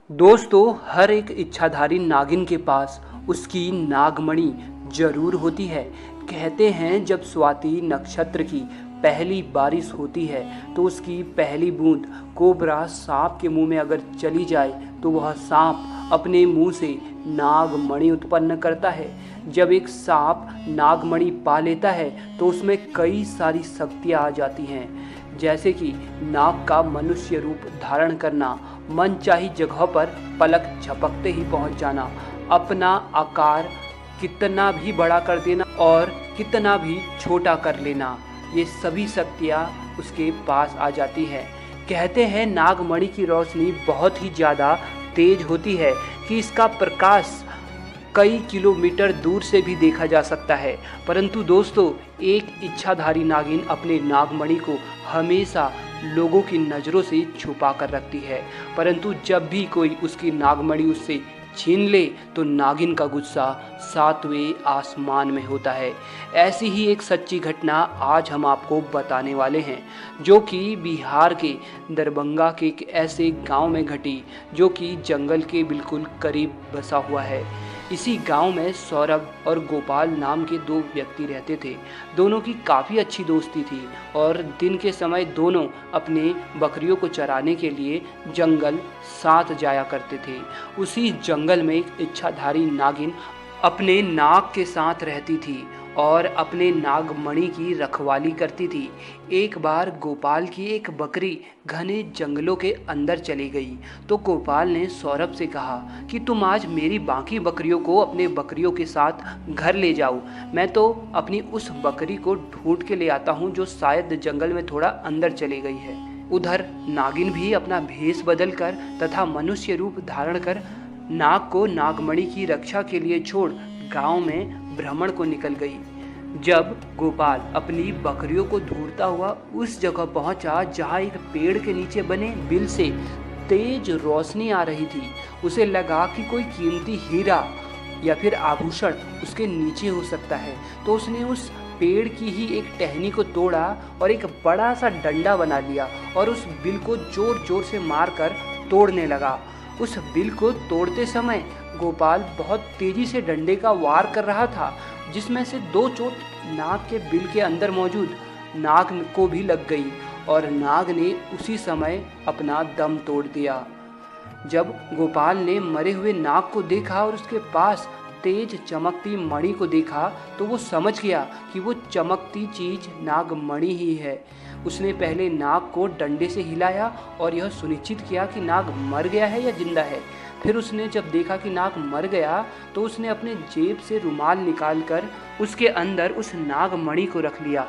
दोस्तों, हर एक इच्छाधारी नागिन के पास उसकी नागमणि जरूर होती है। कहते हैं जब स्वाति नक्षत्र की पहली बारिश होती है तो उसकी पहली बूंद कोबरा सांप के मुंह में अगर चली जाए तो वह सांप अपने मुंह से नागमणि उत्पन्न करता है। जब एक सांप नागमणि पा लेता है तो उसमें कई सारी शक्तियां आ जाती हैं, जैसे कि नाग का मनुष्य रूप धारण करना, मनचाही जगह पर पलक झपकते ही पहुंच जाना, अपना आकार कितना भी बड़ा कर देना और कितना भी छोटा कर लेना। ये सभी शक्तियाँ उसके पास आ जाती हैं। कहते हैं नागमणि की रोशनी बहुत ही ज़्यादा तेज होती है कि इसका प्रकाश कई किलोमीटर दूर से भी देखा जा सकता है। परंतु दोस्तों, एक इच्छाधारी नागिन अपने नागमणि को हमेशा लोगों की नज़रों से छुपा कर रखती है, परंतु जब भी कोई उसकी नागमणि उससे छीन ले तो नागिन का गुस्सा सातवें आसमान में होता है। ऐसी ही एक सच्ची घटना आज हम आपको बताने वाले हैं, जो कि बिहार के दरभंगा के एक ऐसे गांव में घटी जो कि जंगल के बिल्कुल करीब बसा हुआ है। इसी गांव में सौरभ और गोपाल नाम के दो व्यक्ति रहते थे। दोनों की काफ़ी अच्छी दोस्ती थी और दिन के समय दोनों अपने बकरियों को चराने के लिए जंगल साथ जाया करते थे। उसी जंगल में एक इच्छाधारी नागिन अपने नाग के साथ रहती थी और अपने नागमणि की रखवाली करती थी। एक बार गोपाल की एक बकरी घने जंगलों के अंदर चली गई तो गोपाल ने सौरभ से कहा कि तुम आज मेरी बाकी बकरियों को अपने बकरियों के साथ घर ले जाओ, मैं तो अपनी उस बकरी को ढूंढ के ले आता हूँ जो शायद जंगल में थोड़ा अंदर चली गई है। उधर नागिन भी अपना भेष बदल कर तथा मनुष्य रूप धारण कर नाग को नागमणि की रक्षा के लिए छोड़ गांव में भ्रमण को निकल गई। जब गोपाल अपनी बकरियों को ढूंढता हुआ उस जगह पहुंचा जहां एक पेड़ के नीचे बने बिल से तेज रोशनी आ रही थी, उसे लगा कि कोई कीमती हीरा या फिर आभूषण उसके नीचे हो सकता है, तो उसने उस पेड़ की ही एक टहनी को तोड़ा और एक बड़ा सा डंडा बना लिया और उस बिल को जोर जोर से मारकर तोड़ने लगा। उस बिल को तोड़ते समय गोपाल बहुत तेजी से डंडे का वार कर रहा था, जिसमें से दो चोट नाग के बिल के अंदर मौजूद नाग को भी लग गई और नाग ने उसी समय अपना दम तोड़ दिया। जब गोपाल ने मरे हुए नाग को देखा और उसके पास तेज चमकती मणि को देखा तो वो समझ गया कि वो चमकती चीज नागमणि ही है। उसने पहले नाग को डंडे से हिलाया और यह सुनिश्चित किया कि नाग मर गया है या जिंदा है। फिर उसने जब देखा कि नाग मर गया तो उसने अपने जेब से रुमाल निकालकर उसके अंदर उस नागमणि को रख लिया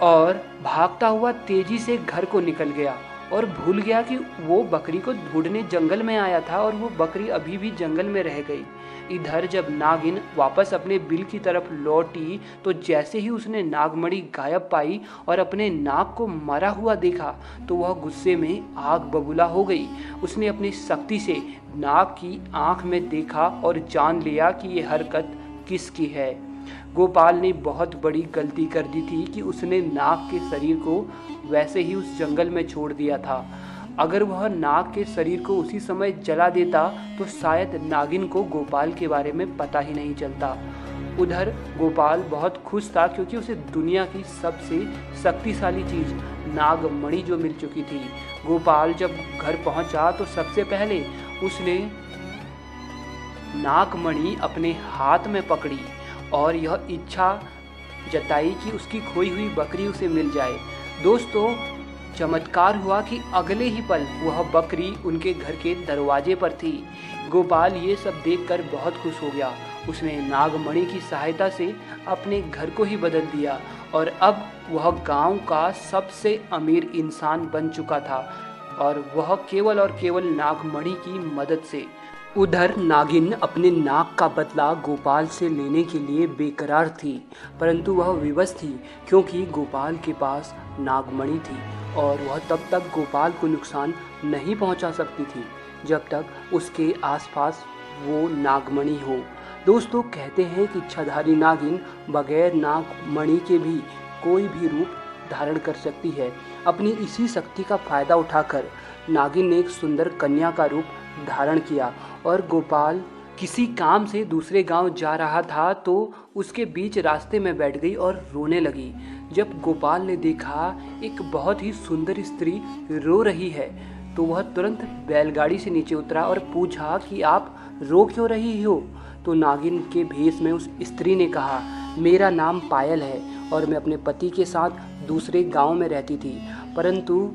और भागता हुआ तेजी से घर को निकल गया और भूल गया कि वो बकरी को ढूंढने जंगल में आया था और वो बकरी अभी भी जंगल में रह गई। इधर जब नागिन वापस अपने बिल की तरफ लौटी तो जैसे ही उसने नागमणि गायब पाई और अपने नाग को मरा हुआ देखा तो वह गुस्से में आग बबूला हो गई। उसने अपनी शक्ति से नाग की आंख में देखा और जान लिया कि ये हरकत किसकी है। गोपाल ने बहुत बड़ी गलती कर दी थी कि उसने नाग के शरीर को वैसे ही उस जंगल में छोड़ दिया था। अगर वह नाग के शरीर को उसी समय जला देता तो शायद नागिन को गोपाल के बारे में पता ही नहीं चलता। उधर गोपाल बहुत खुश था क्योंकि उसे दुनिया की सबसे शक्तिशाली चीज नागमणि जो मिल चुकी थी। गोपाल जब घर पहुंचा तो सबसे पहले उसने नागमणि अपने हाथ में पकड़ी और यह इच्छा जताई कि उसकी खोई हुई बकरी उसे मिल जाए। दोस्तों, चमत्कार हुआ कि अगले ही पल वह बकरी उनके घर के दरवाजे पर थी। गोपाल ये सब देखकर बहुत खुश हो गया। उसने नागमणि की सहायता से अपने घर को ही बदल दिया और अब वह गांव का सबसे अमीर इंसान बन चुका था और वह केवल और केवल नागमणि की मदद से। उधर नागिन अपने नाग का बदला गोपाल से लेने के लिए बेकरार थी, परंतु वह विवश थी क्योंकि गोपाल के पास नागमणि थी और वह तब तक गोपाल को नुकसान नहीं पहुंचा सकती थी जब तक उसके आसपास वो नागमणि हो। दोस्तों, कहते हैं कि इच्छाधारी नागिन बगैर नागमणि के भी कोई भी रूप धारण कर सकती है। अपनी इसी शक्ति का फायदा उठाकर नागिन ने एक सुंदर कन्या का रूप धारण किया और गोपाल किसी काम से दूसरे गांव जा रहा था तो उसके बीच रास्ते में बैठ गई और रोने लगी। जब गोपाल ने देखा एक बहुत ही सुंदर स्त्री रो रही है तो वह तुरंत बैलगाड़ी से नीचे उतरा और पूछा कि आप रो क्यों रही हो। तो नागिन के भेष में उस स्त्री ने कहा, मेरा नाम पायल है और मैं अपने पति के साथ दूसरे गांव में रहती थी, परंतु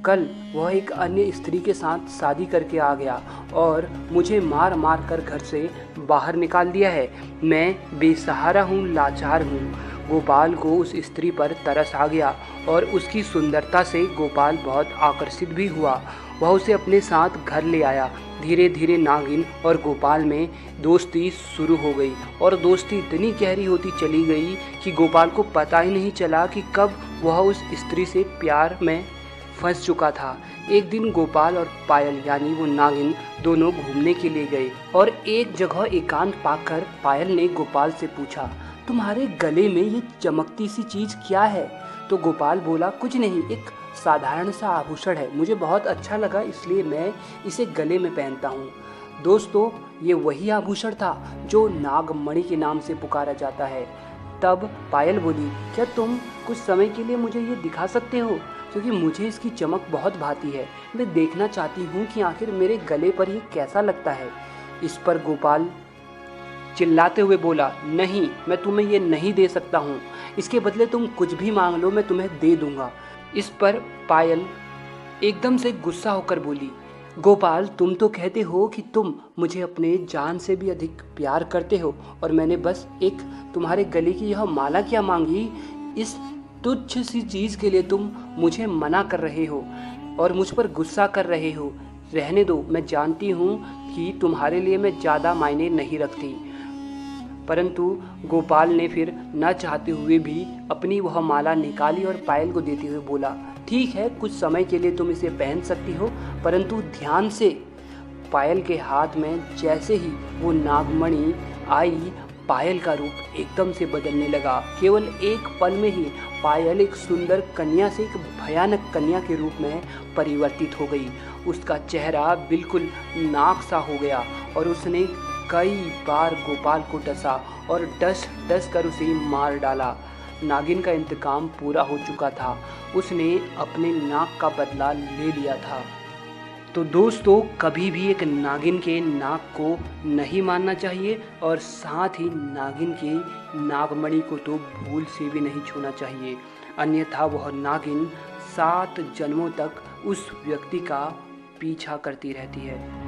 कल वह एक अन्य स्त्री के साथ शादी करके आ गया और मुझे मार मार कर घर से बाहर निकाल दिया है। मैं बेसहारा हूँ, लाचार हूँ। गोपाल को उस स्त्री पर तरस आ गया और उसकी सुंदरता से गोपाल बहुत आकर्षित भी हुआ। वह उसे अपने साथ घर ले आया। धीरे धीरे नागिन और गोपाल में दोस्ती शुरू हो गई और दोस्ती इतनी गहरी होती चली गई कि गोपाल को पता ही नहीं चला कि कब वह उस स्त्री से प्यार में फंस चुका था। एक दिन गोपाल और पायल यानी वो नागिन दोनों घूमने के लिए गए और एक जगह एकांत पाकर पायल ने गोपाल से पूछा, तुम्हारे गले में ये चमकती सी चीज़ क्या है? तो गोपाल बोला, कुछ नहीं, एक साधारण सा आभूषण है, मुझे बहुत अच्छा लगा इसलिए मैं इसे गले में पहनता हूँ। दोस्तों, ये वही आभूषण था जो नागमणि के नाम से पुकारा जाता है। तब पायल बोली, क्या तुम कुछ समय के लिए मुझे ये दिखा सकते हो? क्योंकि मुझे इसकी चमक बहुत भाती है, मैं देखना चाहती हूँ कि आखिर मेरे गले पर ये कैसा लगता है। इस पर गोपाल चिल्लाते हुए बोला, नहीं, मैं तुम्हें ये नहीं दे सकता हूँ, इसके बदले तुम कुछ भी मांग लो, मैं तुम्हें दे दूंगा। इस पर पायल एकदम से गुस्सा होकर बोली, गोपाल, तुम तो कहते हो कि तुम मुझे अपने जान से भी अधिक प्यार करते हो और मैंने बस एक तुम्हारे गले की यह माला क्या मांगी, इस तुच्छ सी चीज़ के लिए तुम मुझे मना कर रहे हो और मुझ पर गुस्सा कर रहे हो। रहने दो, मैं जानती हूँ कि तुम्हारे लिए मैं ज़्यादा मायने नहीं रखती। परंतु गोपाल ने फिर न चाहते हुए भी अपनी वह माला निकाली और पायल को देते हुए बोला, ठीक है, कुछ समय के लिए तुम इसे पहन सकती हो, परंतु ध्यान से। पायल के हाथ में जैसे ही वो नागमणि आई, पायल का रूप एकदम से बदलने लगा। केवल एक पल में ही पायल एक सुंदर कन्या से एक भयानक कन्या के रूप में परिवर्तित हो गई। उसका चेहरा बिल्कुल नाक सा हो गया और उसने कई बार गोपाल को डसा और डस डस कर उसे मार डाला। नागिन का इंतकाम पूरा हो चुका था, उसने अपने नाक का बदला ले लिया था। तो दोस्तों, कभी भी एक नागिन के नाक को नहीं मारना चाहिए और साथ ही नागिन के नागमणि को तो भूल से भी नहीं छूना चाहिए, अन्यथा वह नागिन 7 जन्मों तक उस व्यक्ति का पीछा करती रहती है।